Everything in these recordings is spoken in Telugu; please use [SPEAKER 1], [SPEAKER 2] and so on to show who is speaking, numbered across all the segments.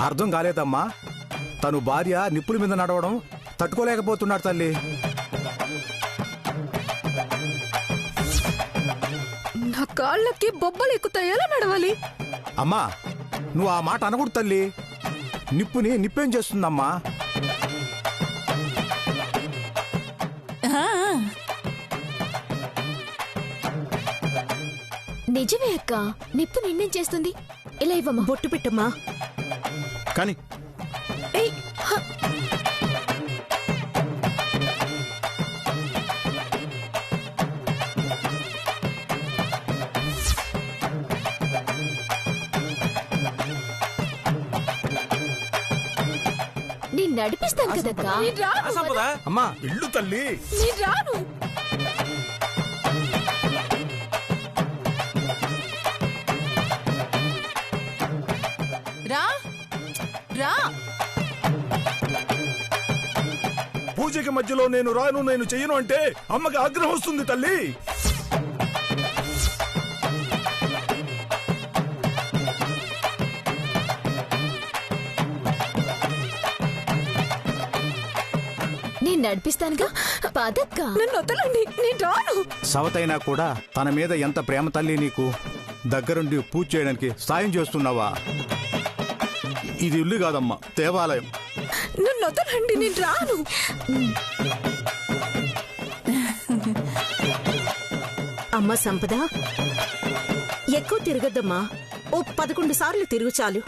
[SPEAKER 1] అర్థం కాలేదమ్మా. తను భార్య నిప్పుల మీద నడవడం తట్టుకోలేకపోతున్నాడు తల్లి.
[SPEAKER 2] నా కాళ్ళకి బొబ్బలు ఎక్కుతాయి, ఎలా నడవాలి?
[SPEAKER 1] అమ్మా, నువ్వు ఆ మాట అనకూడదు తల్లి. నిప్పుని నిప్పేం చేస్తుందమ్మా?
[SPEAKER 3] నిజమే అక్క, నిప్పు నిన్నేం చేస్తుంది? ఇలా ఇవ్వమ్మా.
[SPEAKER 2] బొట్టు పెట్టమ్మా.
[SPEAKER 1] కానీ
[SPEAKER 2] ఏయ్, హ.
[SPEAKER 3] నేను నడిపిస్తాను కదక్కా.
[SPEAKER 2] నేను రాను.
[SPEAKER 1] అమ్మా ఇల్లు తల్లి.
[SPEAKER 2] నేను రాను.
[SPEAKER 4] రా రా.
[SPEAKER 1] పూజకి మధ్యలో నేను రాను, నేను చెయ్యను అంటే అమ్మకి ఆగ్రహం వస్తుంది తల్లి.
[SPEAKER 3] నేను నడిపిస్తానుగా, పదక్కా.
[SPEAKER 2] నన్ను వదలండి, నేను రాను.
[SPEAKER 1] సవతైనా కూడా తన మీద ఎంత ప్రేమ తల్లి నీకు. దగ్గరుండి పూజ చేయడానికి సాయం చేస్తున్నావా? ఇది ఇల్లు కాదమ్మా, దేవాలయం.
[SPEAKER 2] నన్ను వదలండి, నేను రాను.
[SPEAKER 5] అమ్మా సంపద, ఎక్కువ తిరగద్దమ్మా. ఓ 11 సార్లు తిరుగు చాలు.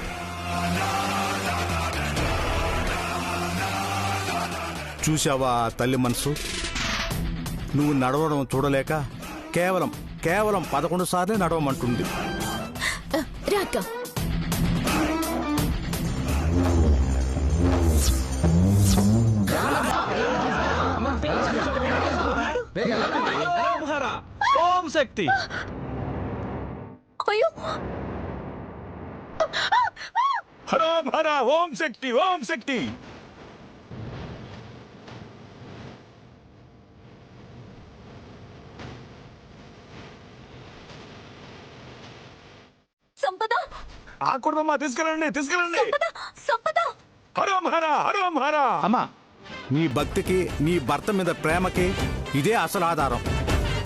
[SPEAKER 1] చూశావా తల్లి మనసు? నువ్వు నడవడం చూడలేక కేవలం 11 సార్లే నడవమంటుంది.
[SPEAKER 3] రాక్క.
[SPEAKER 6] ఓం శక్తి.
[SPEAKER 2] అయ్యో,
[SPEAKER 6] హరం హర ఓం శక్తి, ఓం శక్తి.
[SPEAKER 2] సంపద,
[SPEAKER 6] ఆకూడదమ్మా, తీసుకెళ్ళండి తీసుకెళ్ళండి.
[SPEAKER 2] సంపద.
[SPEAKER 6] హరం హర, హరం హర.
[SPEAKER 1] అమ్మా, నీ భక్తికి నీ భర్త మీద ప్రేమకి ఇదే అసలు ఆధారం.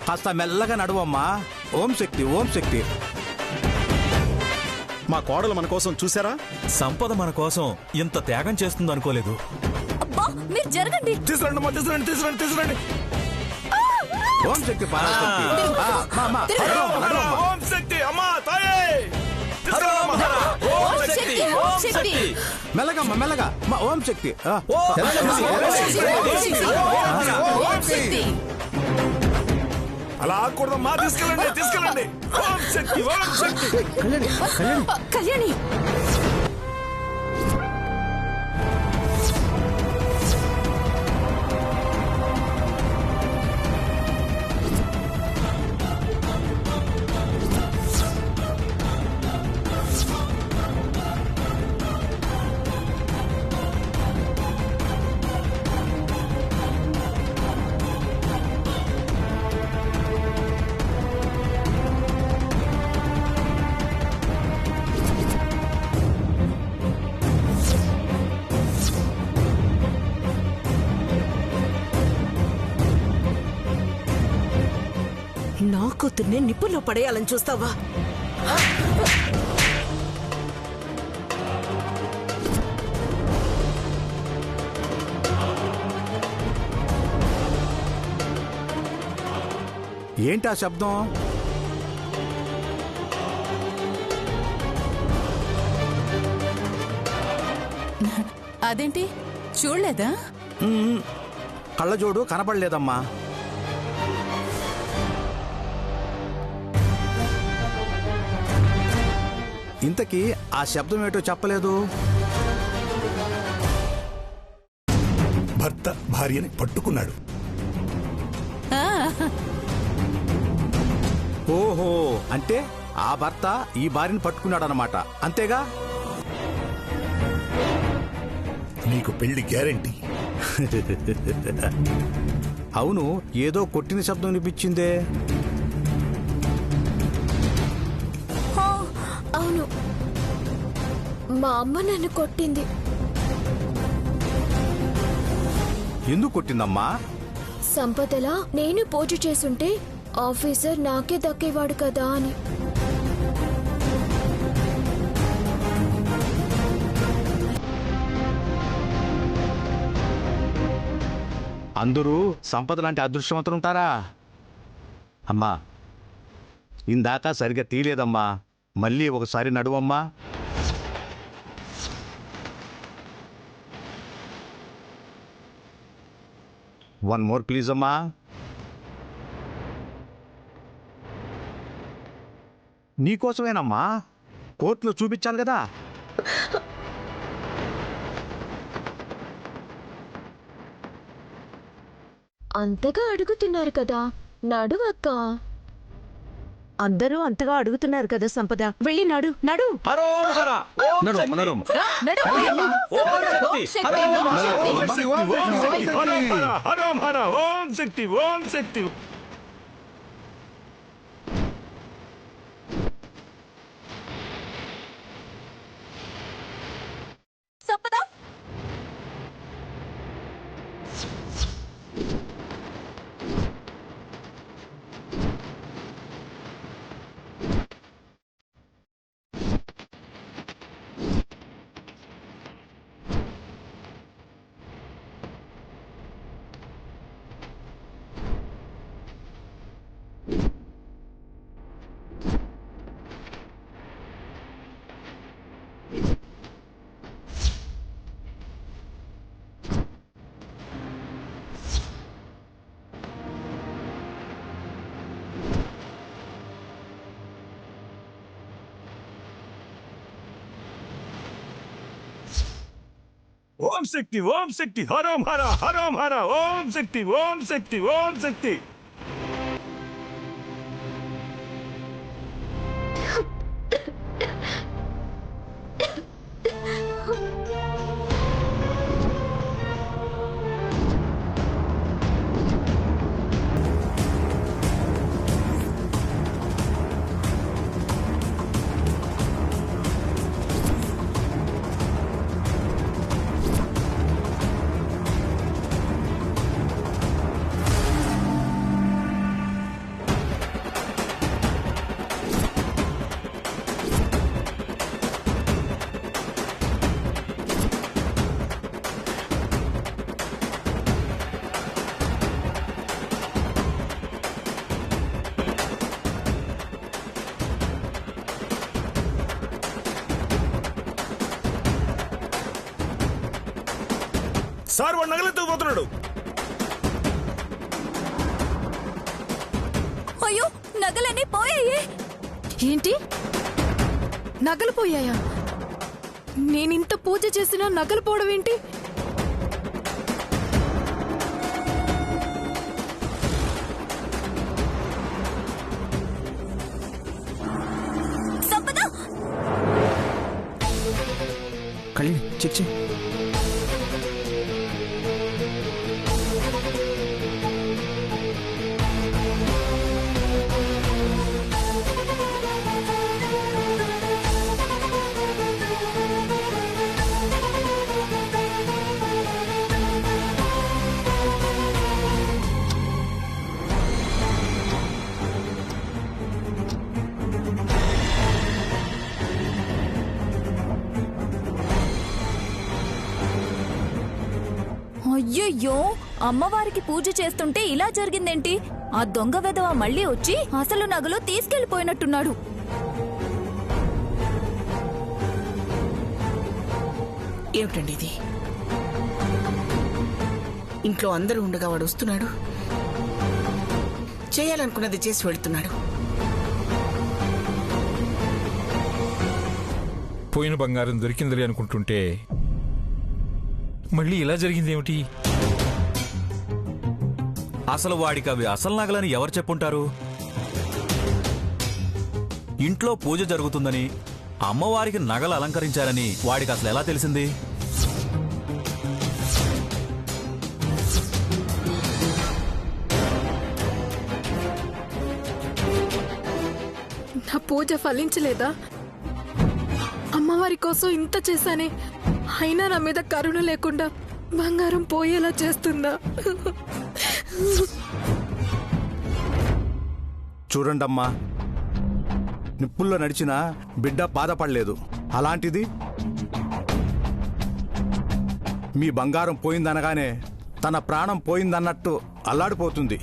[SPEAKER 1] కాస్త మెల్లగా నడువమ్మా. ఓం శక్తి, ఓం శక్తి.
[SPEAKER 7] మా కోడలు మన కోసం చూసారా?
[SPEAKER 8] సంపద మన కోసం ఇంత త్యాగం చేస్తుంది అనుకోలేదు.
[SPEAKER 2] అబ్బా, మీరు జరగండి.
[SPEAKER 1] తీసుకురండి అమ్మా, తీసుకురండి తీసుకురండి తీసుకురండి. ఓం శక్తి, పరాశక్తి. నడువమ్మా.
[SPEAKER 6] ఓం శక్తి అమ్మా తాయే.
[SPEAKER 4] ఓం శక్తి, ఓం శక్తి.
[SPEAKER 1] మెల్లగమ్మా, మెల్లగా. ఓం శక్తి.
[SPEAKER 4] ఓం శక్తి.
[SPEAKER 6] అలా ఆకూడదమ్మా, తీసుకెళ్ళండి తీసుకెళ్ళండి. ఓం శక్తి, ఓం శక్తి.
[SPEAKER 2] కళ్యాణి,
[SPEAKER 5] నా కూతుర్నే నిప్పుల్లో పడేయాలని చూస్తావా?
[SPEAKER 1] ఏంటా శబ్దం?
[SPEAKER 4] అదేంటి, చూడలేదా?
[SPEAKER 1] కళ్ళజోడు కనపడలేదమ్మా. ఇంతకీ ఆ శబ్దం ఏటో చెప్పలేదు.
[SPEAKER 6] భర్త భార్యని పట్టుకున్నాడు.
[SPEAKER 1] ఓహో, అంటే ఆ భర్త ఈ భార్యని పట్టుకున్నాడనమాట, అంతేగా?
[SPEAKER 6] నీకు పెళ్లి గ్యారెంటీ.
[SPEAKER 1] అవును, ఏదో కొట్టిన శబ్దం వినిపించిందే.
[SPEAKER 3] అవును, మా అమ్మ నన్ను కొట్టింది.
[SPEAKER 1] ఎందుకు కొట్టిందమ్మా?
[SPEAKER 3] సంపదలా నేను పూజ చేసుంటే ఆఫీసర్ నాకే దక్కేవాడు కదా అని.
[SPEAKER 1] అందరూ సంపద లాంటి అదృష్టవంతులు ఉంటారా? అమ్మా, ఇందాక సరిగ్గా తీయలేదమ్మా, మళ్ళీ ఒకసారి నడువమ్మా. వన్ మోర్ ప్లీజ్ అమ్మా. నీకోసమేనమ్మా, కోర్టులో చూపించాలి కదా.
[SPEAKER 3] అంతగా అడుగుతున్నారు కదా, నడువక్క.
[SPEAKER 5] అందరూ అంతగా అడుగుతున్నారు కదా సంపద, వెళ్ళి నడు నడు.
[SPEAKER 6] హరం హర ఓం శక్తి ఓం శక్తి.
[SPEAKER 4] సంపద
[SPEAKER 6] ఓం శక్తి హరం హర ఓం శక్తి ఓం శక్తి ఓం శక్తి. సార్ వాడు నగలెత్తు పోతున్నాడు.
[SPEAKER 4] అయ్యో నగలన్నీ పోయాయి.
[SPEAKER 2] ఏంటి, నగలు పోయాయా? నేనింత పూజ చేసినా నగలు పోవడం ఏంటి?
[SPEAKER 4] సంపద
[SPEAKER 7] కళ్యాణి చెక్ చేయి.
[SPEAKER 4] అయ్యయ్యో, అమ్మవారికి పూజ చేస్తుంటే ఇలా జరిగిందేంటి? ఆ దొంగ వెధవ మళ్ళీ వచ్చి అసలు నగలు తీసుకెళ్లిపోయినట్టున్నాడు.
[SPEAKER 9] ఏమిటండి ఇది? ఇంట్లో అందరూ ఉండగా వాడు వస్తున్నాడు, చేయాలనుకున్నది చేసి వెళ్తున్నాడు.
[SPEAKER 10] పోయిన బంగారం దొరికిందని అనుకుంటుంటే మళ్ళీ ఇలా జరిగిందేమిటి?
[SPEAKER 8] అసలు వాడికి అవి అసలు నగలని ఎవరు చెప్పుంటారు? ఇంట్లో పూజ జరుగుతుందని, అమ్మవారికి నగలు అలంకరించారని వాడికి అసలు ఎలా తెలిసింది?
[SPEAKER 2] నా పూజ ఫలించలేదా? అమ్మ అమ్మవారి కోసం ఇంత చేశానే, అయినా నా మీద కరుణ లేకుండా బంగారం పోయేలా చేస్తుందా?
[SPEAKER 1] చూడండమ్మా, నిప్పుల్లో నడిచిన బిడ్డ బాధపడలేదు. అలాంటిది మీ బంగారం పోయిందనగానే తన ప్రాణం పోయిందన్నట్టు అల్లాడిపోతుంది.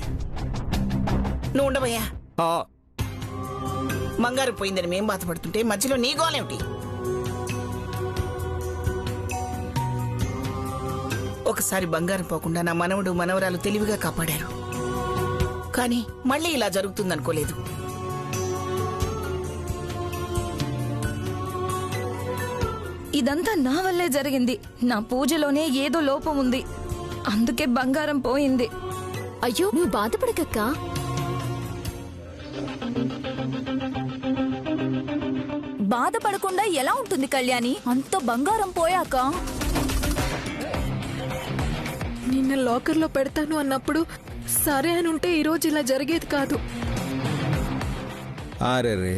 [SPEAKER 9] నువ్వు ఉండవయ్యా.
[SPEAKER 1] ఆ,
[SPEAKER 9] బంగారు పోయిందని మేం బాధపడుతుంటే మధ్యలో నీ గోలేమిటి? ఒకసారి బంగారం పోకుండా నా మనవడు మనవరాలు తెలివిగా కాపాడారు. కానీ మళ్ళీ ఇలా జరుగుతుందనుకోలేదు.
[SPEAKER 4] ఇదంతా నా వల్లే జరిగింది. నా పూజలోనే ఏదో లోపం ఉంది, అందుకే బంగారం పోయింది.
[SPEAKER 3] అయ్యో, నువ్వు బాధపడకక్కా.
[SPEAKER 4] బాధపడకుండా ఎలా ఉంటుంది కళ్యాణి? అంత బంగారం పోయాక
[SPEAKER 2] నిన్న లాకర్లో పెడతాను అన్నప్పుడు సరే అని ఉంటే ఈరోజు ఇలా జరిగేది కాదు.
[SPEAKER 7] ఆరేరే,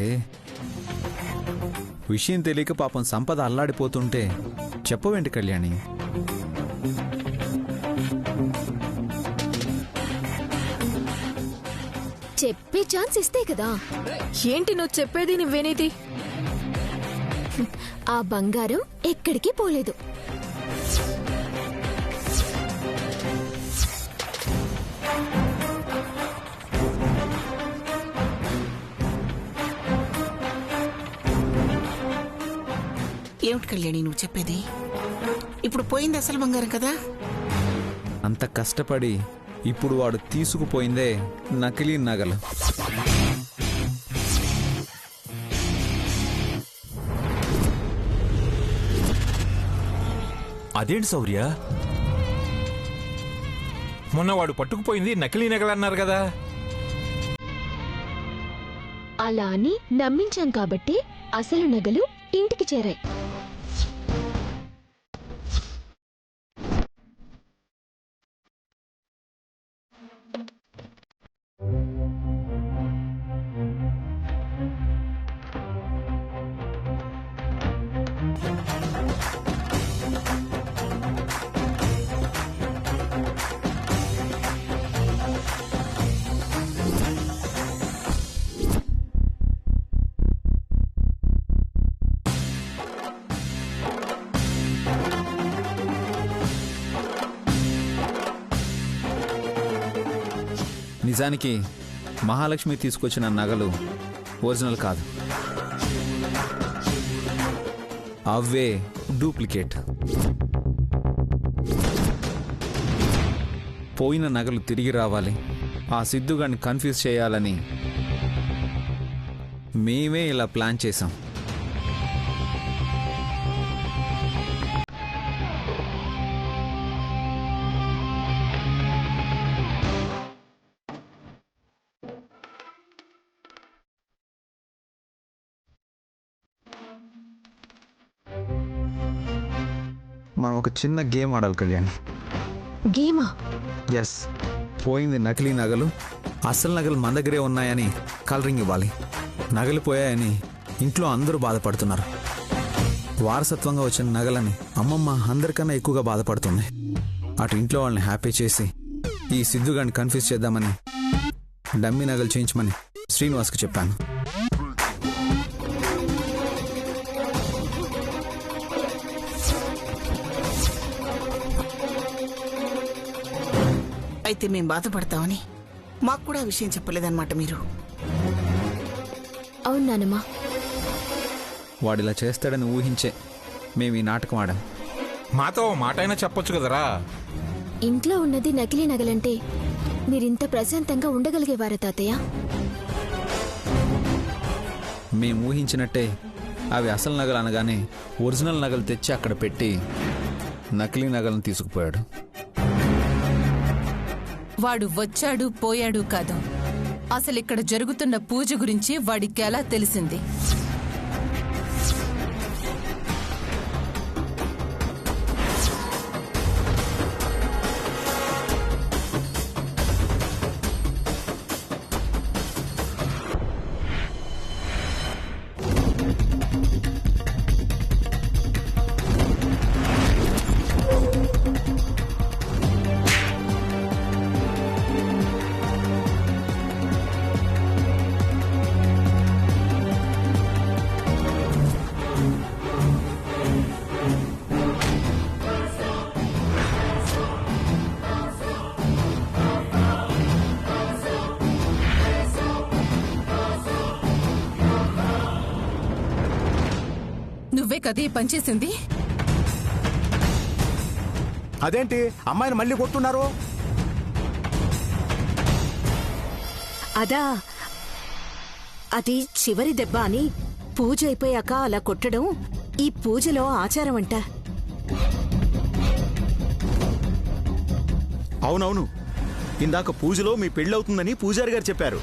[SPEAKER 7] విషయం తెలియక పాపం సంపద అల్లాడిపోతుంటే చెప్పవేంటి కళ్యాణి?
[SPEAKER 3] చెప్పే ఛాన్స్ ఇస్తే కదా.
[SPEAKER 2] ఏంటి నువ్వు చెప్పేది, నువ్వేనేది?
[SPEAKER 3] ఆ బంగారం ఎక్కడికి పోలేదు.
[SPEAKER 9] ఏమిటి కళ్యాణి నువ్వు చెప్పేది? ఇప్పుడు పోయింది అసలు బంగారం కదా?
[SPEAKER 7] అంత కష్టపడి ఇప్పుడు వాడు తీసుకుపోయిందే నకిలీ నగలు.
[SPEAKER 8] అదేంటి శౌర్య?
[SPEAKER 10] మొన్న వాడు పట్టుకుపోయింది నకిలీ నగలన్నారు కదా.
[SPEAKER 3] అలా అని నమ్మించాం కాబట్టి అసలు నగలు ఇంటికి చేరాయి.
[SPEAKER 7] నిజానికి మహాలక్ష్మి తీసుకొచ్చిన నగలు ఒరిజినల్ కాదు, అవే డూప్లికేట్. పోయిన నగలు తిరిగి రావాలి, ఆ సిద్ధుగాడిని కన్ఫ్యూజ్ చేయాలని మేమే ఇలా ప్లాన్ చేశాం. మనం ఒక చిన్న గేమ్ ఆడాలి కళ్యాణ్.
[SPEAKER 3] గేమా?
[SPEAKER 7] ఎస్. పోయింది నకిలీ నగలు, అసలు నగలు మన దగ్గరే ఉన్నాయని కలరింగ్ ఇవ్వాలి. నగలు పోయాయని ఇంట్లో అందరూ బాధపడుతున్నారు. వారసత్వంగా వచ్చిన నగలని అమ్మమ్మ అందరికన్నా ఎక్కువగా బాధపడుతుంది. అటు ఇంట్లో వాళ్ళని హ్యాపీ చేసి ఈ సిద్ధుగాడిని కన్ఫ్యూజ్ చేద్దామని డమ్మీ నగలు చేయించమని శ్రీనివాస్కి చెప్పాను.
[SPEAKER 9] అయితే మేం బాధపడతామని మాకు కూడా ఆ విషయం చెప్పలేదన్నమాట మీరు?
[SPEAKER 3] అవును నానమ్మా.
[SPEAKER 7] వాడిలా చేస్తాడని ఊహించే మేము ఈ నాటకం ఆడాం.
[SPEAKER 10] మాతో మాట అయినా చెప్పొచ్చు కదరా.
[SPEAKER 3] ఇంట్లో ఉన్నది నకిలీ నగలంటే మీరింత ప్రశాంతంగా ఉండగలిగేవారా తాతయ్య?
[SPEAKER 7] మేము ఊహించినట్టే అవి అసలు నగలు అనగానే ఒరిజినల్ నగలు తెచ్చి అక్కడ పెట్టి నకిలీ నగలను తీసుకుపోయాడు.
[SPEAKER 11] వాడు వచ్చాడు పోయాడు కాదు, అసలిక్కడ జరుగుతున్న పూజ గురించి వాడికి ఎలా తెలిసింది? కదే పనిచేసింది.
[SPEAKER 1] అదేంటి అమ్మాయిని మళ్ళీ కొట్టున్నారు?
[SPEAKER 5] అదా, అది చివరి దెబ్బ అని పూజ అయిపోయాక అలా కొట్టడం ఈ పూజలో ఆచారం అంట.
[SPEAKER 12] అవునవును, ఇందాక పూజలో మీ పెళ్ళవుతుందని పూజారి గారు చెప్పారు.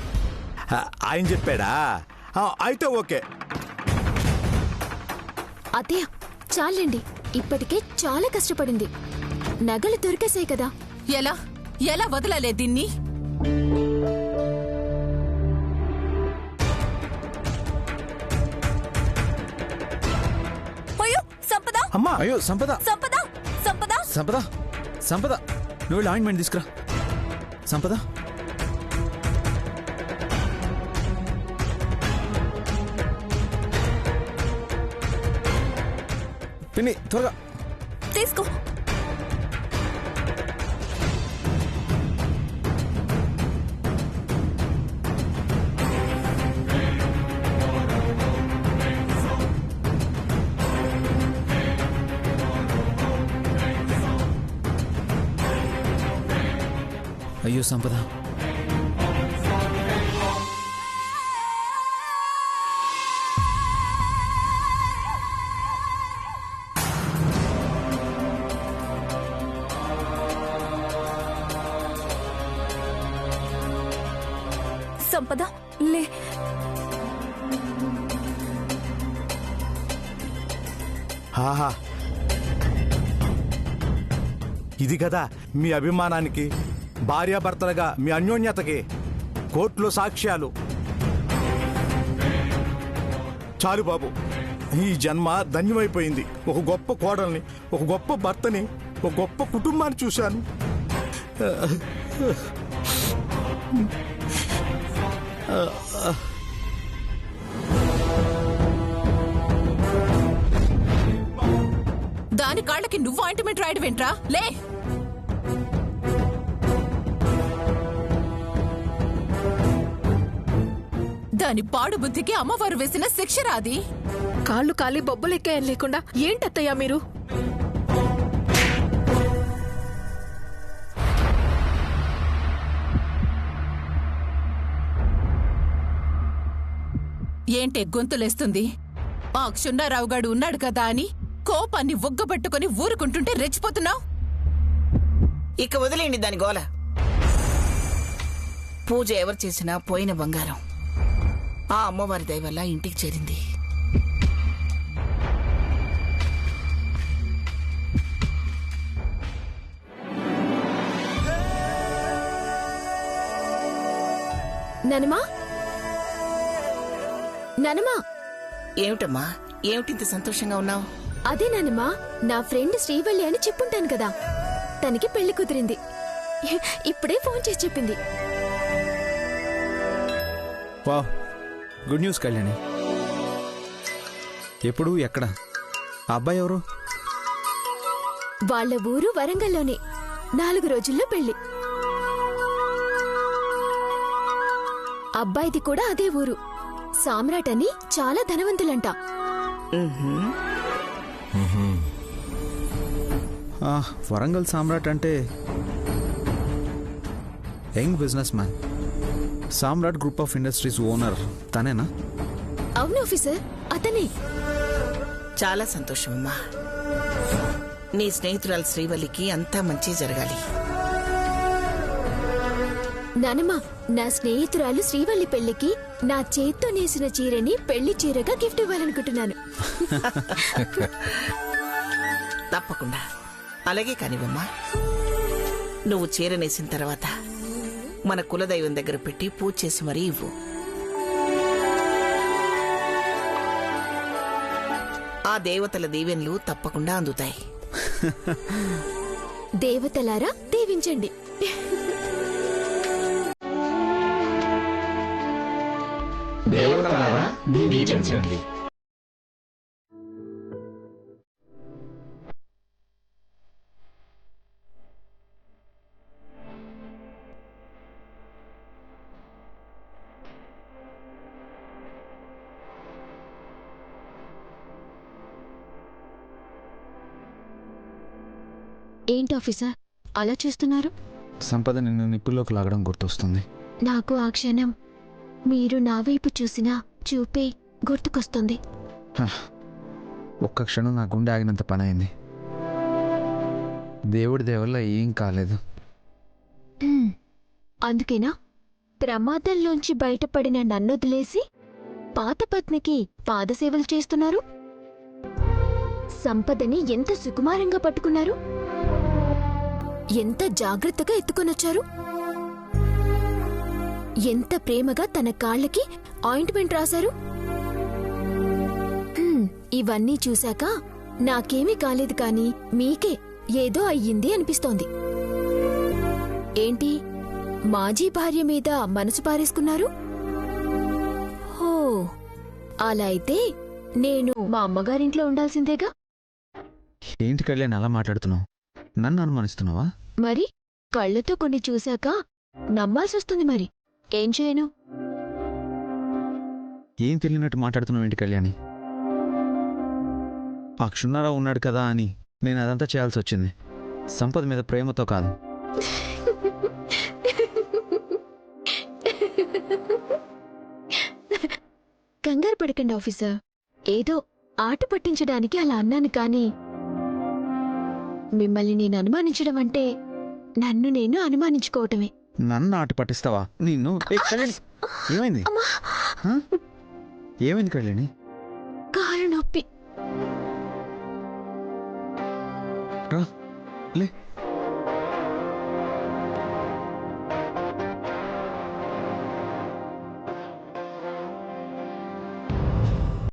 [SPEAKER 1] ఆయన చెప్పాడా? అయితే ఓకే.
[SPEAKER 3] అత్తయ్య చాలండి, ఇప్పటికే చాలా కష్టపడింది. నగలు దొరికేసాయి కదా.
[SPEAKER 11] ఎలా ఎలా వదలలే దీన్ని?
[SPEAKER 4] అయ్యో సంపద,
[SPEAKER 1] అమ్మా,
[SPEAKER 7] అయ్యో సంపద,
[SPEAKER 4] సంపద, సంపద,
[SPEAKER 7] సంపద, సంపద, నువ్వు ఆయింట్మెంట్ తీసుకురా. సంపద, పిన్ని త్వరగా
[SPEAKER 4] తీసుకో.
[SPEAKER 7] అయ్యో సంపద,
[SPEAKER 4] సంపద లే.
[SPEAKER 1] ఆహా, ఇది కదా మీ అభిమానానికి, భార్యాభర్తలుగా మీ అన్యోన్యతకి కోర్టులో సాక్ష్యాలు. చాలు బాబు, ఈ జన్మ ధన్యమైపోయింది. ఒక గొప్ప కోడల్ని, ఒక గొప్ప భర్తని, ఒక గొప్ప కుటుంబాన్ని చూశాను.
[SPEAKER 11] దాని కాళ్ళకి నువ్వు ఆయింట్మెంట్ రాయడమేంట్రా? లే. దాని పాడు బుద్ధికి అమ్మవారు వేసిన శిక్ష రాది.
[SPEAKER 2] కాళ్ళు కాలి బొబ్బలెక్కాయని లేకుండా ఏంటత్తయ్యా మీరు?
[SPEAKER 11] ఏంటే గొంతులేస్తుంది? ఆ క్షున్నారావు గాడు ఉన్నాడు కదా అని కోపాన్ని ఒగ్గబట్టుకుని ఊరుకుంటుంటే రెచ్చిపోతున్నావు.
[SPEAKER 9] ఇక వదిలేండి దాని గోల. పూజ ఎవరు చేసినా పోయిన బంగారం ఆ అమ్మవారి దయ వల్ల ఇంటికి చేరింది.
[SPEAKER 3] నానమ్మా, నానమ్మా.
[SPEAKER 9] ఏమిటమ్మా, ఏమిటింత సంతోషంగా ఉన్నావు?
[SPEAKER 3] అదే నానమ్మా, నా ఫ్రెండ్ శ్రీవల్లి అని చెప్పుంటాను కదా, తనకి పెళ్లి కుదిరింది. ఇప్పుడే ఫోన్ చేసి చెప్పింది.
[SPEAKER 7] Wow, good news Kalyani. ఎప్పుడు ఎక్కడ? ఆ అబ్బాయి ఎవరు?
[SPEAKER 3] వాళ్ళ ఊరు వరంగల్లోనే. 4 రోజుల్లో పెళ్లి. అబ్బాయిది కూడా అదే ఊరు. సామ్రాట్ అని చాలా ధనవంతులంట.
[SPEAKER 7] వరంగల్ సామ్రాట్ అంటే young businessman. Samrat group of industries owner తనేనా?
[SPEAKER 3] అవును ఆఫీసర్, అతనే.
[SPEAKER 9] చాలా సంతోషం అమ్మా. నీ స్నేహితురాలు శ్రీవల్లికి అంతా మంచి జరగాలి.
[SPEAKER 3] నానమ్మా, నా స్నేహితురాలు శ్రీవల్లి పెళ్లికి నా చేత్తో నేసిన చీరని పెళ్లి చీరగా గిఫ్ట్ ఇవ్వాలనుకుంటున్నాను.
[SPEAKER 9] తప్పకుండా అలాగే కానివమ్మా. నువ్వు చీర నేసిన తర్వాత మన కులదైవం దగ్గర పెట్టి పూజ చేసి మరీ ఇవ్వు. ఆ దేవతల దీవెనలు తప్పకుండా అందుతాయి.
[SPEAKER 3] దేవతలారా దీవించండి.
[SPEAKER 10] దేవతలారా దీవించండి.
[SPEAKER 3] ఏంటి ఆఫీసర్ అలా చూస్తున్నారు?
[SPEAKER 7] సంపద నిన్ను నిప్పుల్లోకి లాగడం గుర్తొస్తుంది.
[SPEAKER 3] నాకు ఆ క్షణం మీరు నా వైపు చూసిన చూపే గుర్తుకొస్తుంది.
[SPEAKER 7] ఒక్క క్షణం నా గుండె ఆగినంత పని అయింది. దేవుడి దేవల్ల ఏం కాలేదు.
[SPEAKER 3] అందుకేనా ప్రమాదంలోంచి బయటపడిన నన్నొదిలేసి పాత పత్నికి పాదసేవలు చేస్తున్నారు? సంపదని ఎంత సుకుమారంగా పట్టుకున్నారు, ఎంత జాగ్రత్తగా ఎత్తుకొనొచ్చారు, ఎంత ప్రేమగా తన కాళ్ళకి ఆయింట్మెంట్ రాశారు. ఇవన్నీ చూశాక నాకేమీ కాలేదు కానీ మీకే ఏదో అయ్యింది అనిపిస్తోంది. ఏంటి మాజీ భార్య మీద మనసు పారేసుకున్నారు? హో, అలా అయితే నేను మా అమ్మగారింట్లో ఉండాల్సిందేగా.
[SPEAKER 7] ఏంటి కళ్యాణ్ అలా మాట్లాడుతున్నావు? నన్ను అనుమానిస్తున్నావా?
[SPEAKER 3] మరి కళ్ళతో కొన్ని చూశాక నమ్మాల్సొస్తుంది. మరి ఏం చేయను?
[SPEAKER 7] ఏం తెలియనట్టు మాట్లాడుతున్నావు ఏంటి కళ్యాణి? ఆ క్షున్నారావు ఉన్నాడు కదా అని నేను అదంతా చేయాల్సి వచ్చింది. సంపద మీద ప్రేమతో కాదు.
[SPEAKER 3] కంగారు పడకండి ఆఫీసర్, ఏదో ఆట పట్టించడానికి అలా అన్నాను కానీ మిమ్మల్ని నేను అనుమానించడం అంటే నన్ను నేను అనుమానించుకోవటమే.
[SPEAKER 7] నన్ను ఆట పట్టిస్తావా? నిన్ను ఏమైంది? ఏమైంది కళ్యాణి?
[SPEAKER 3] కారు నొప్పి.
[SPEAKER 7] లే